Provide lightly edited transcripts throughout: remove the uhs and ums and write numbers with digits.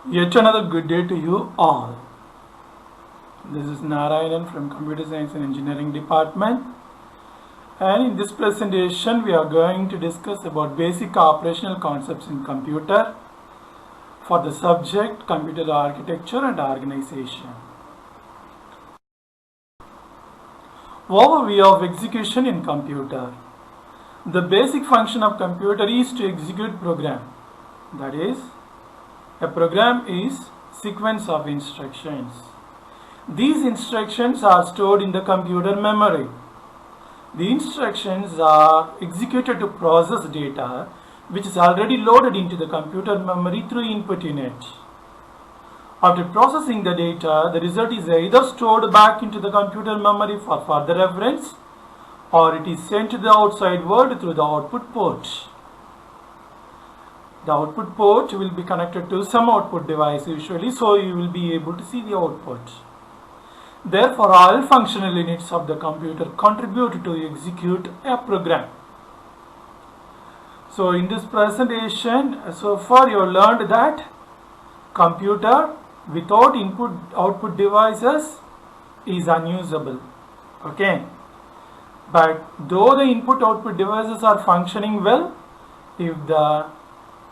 Yet another good day to you all. This is Narayanan from Computer Science and Engineering Department, and in this presentation we are going to discuss about basic operational concepts in computer for the subject Computer Architecture and Organization. Overview of execution in computer. The basic function of computer is to execute program. That is, a program is sequence of instructions. These instructions are stored in the computer memory. The instructions are executed to process data which is already loaded into the computer memory through input unit. After processing the data, the result is either stored back into the computer memory for further reference, or it is sent to the outside world through the output port. The output port will be connected to some output device usually, so you will be able to see the output. Therefore, all functional units of the computer contribute to execute a program. So in this presentation, so far you have learned that computer without input output devices is unusable. Okay. But though the input output devices are functioning well, if the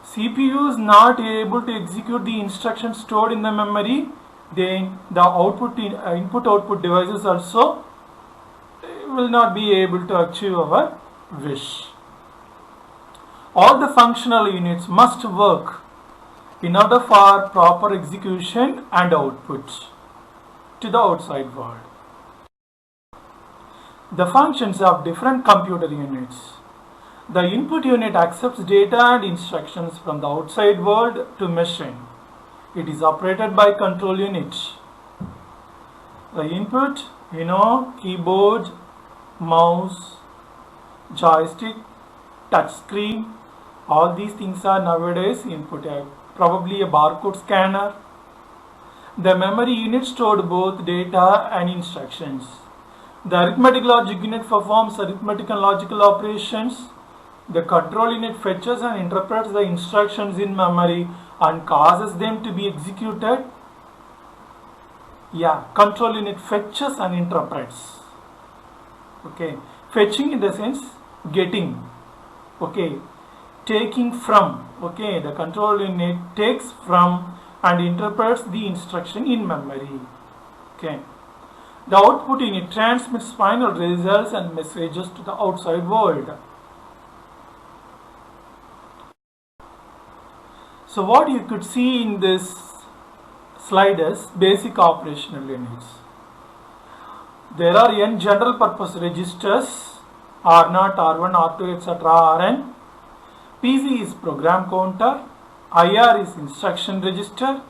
CPU is not able to execute the instructions stored in the memory, then the input output devices also will not be able to achieve our wish. All the functional units must work in order for proper execution and output to the outside world. The functions of different computer units. The input unit accepts data and instructions from the outside world to machine. It is operated by control unit. The input, keyboard, mouse, joystick, touch screen, all these things are nowadays input. Probably a barcode scanner. The memory unit stored both data and instructions. The arithmetic logic unit performs arithmetic and logical operations. The control unit fetches and interprets the instructions in memory and causes them to be executed. Control unit fetches and interprets. Okay, fetching in the sense getting. Okay, taking from. Okay, the control unit takes from and interprets the instruction in memory. Okay. The output unit transmits final results and messages to the outside world. So what you could see in this slide is basic operational units. There are n general purpose registers, R0, R1, R2, etc. Rn. PC is program counter, IR is instruction register,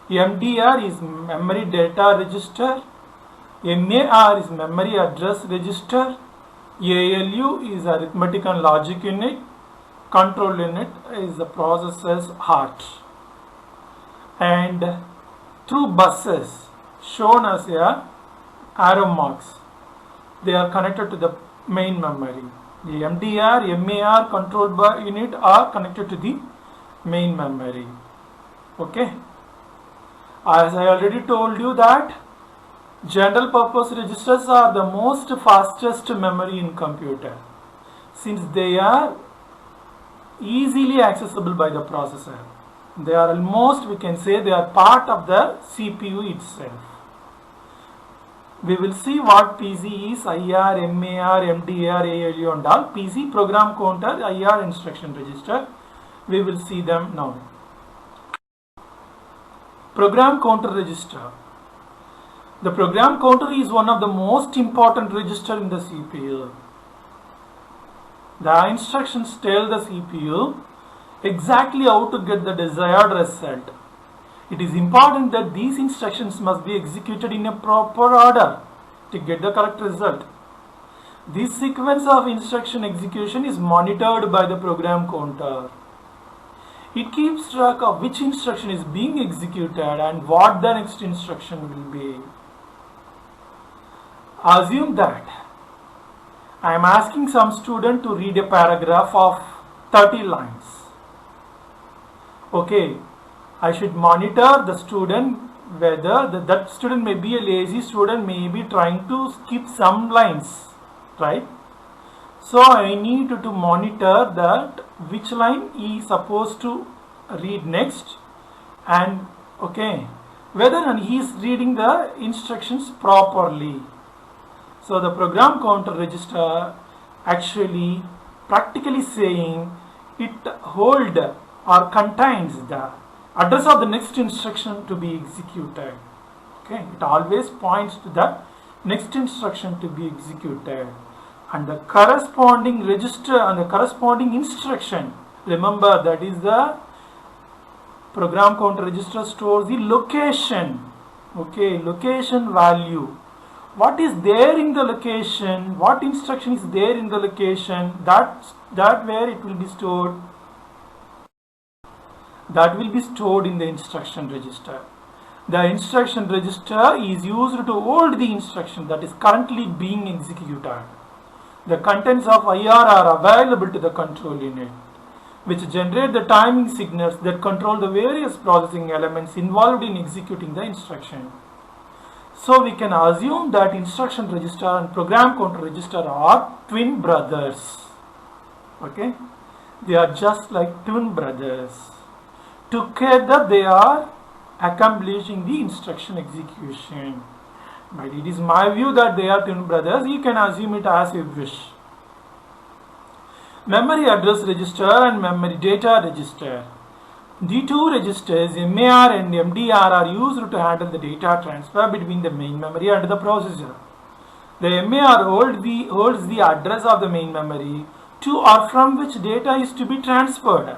MDR is memory data register, MAR is memory address register, ALU is arithmetic and logic unit, control unit is the processor's heart. And through buses shown as arrow marks, they are connected to the main memory. The MDR, MAR controlled by unit are connected to the main memory. Okay. As I already told you that general purpose registers are the most fastest memory in computer, since they are easily accessible by the processor. They are almost, we can say, they are part of the CPU itself. We will see what PC is, IR, MAR, MDR, ALU and all. PC program counter, IR instruction register. We will see them now. Program counter register. The program counter is one of the most important register in the CPU. The instructions tell the CPU exactly how to get the desired result. It is important that these instructions must be executed in a proper order to get the correct result. This sequence of instruction execution is monitored by the program counter. It keeps track of which instruction is being executed and what the next instruction will be. Assume that I am asking some student to read a paragraph of 30 lines. Okay, I should monitor the student whether that student may be a lazy student, may be trying to skip some lines, right? So I need to monitor that which line he is supposed to read next, and okay, whether he is reading the instructions properly. So the program counter register actually practically saying it hold or contains the address of the next instruction to be executed. Okay, it always points to the next instruction to be executed, and the corresponding register and the corresponding instruction, remember that is the program counter register stores the location, okay, location value. What is there in the location, what instruction is there in the location, that where it will be stored, that will be stored in the instruction register. The instruction register is used to hold the instruction that is currently being executed. The contents of IR are available to the control unit, which generate the timing signals that control the various processing elements involved in executing the instruction. So we can assume that instruction register and program counter register are twin brothers. Okay, they are just like twin brothers. Together they are accomplishing the instruction execution. But it is my view that they are twin brothers. You can assume it as you wish. Memory address register and memory data register. The two registers MAR and MDR are used to handle the data transfer between the main memory and the processor. The MAR holds the address of the main memory to or from which data is to be transferred.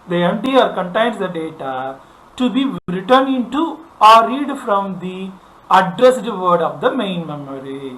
The MDR contains the data to be written into or read from the addressed word of the main memory.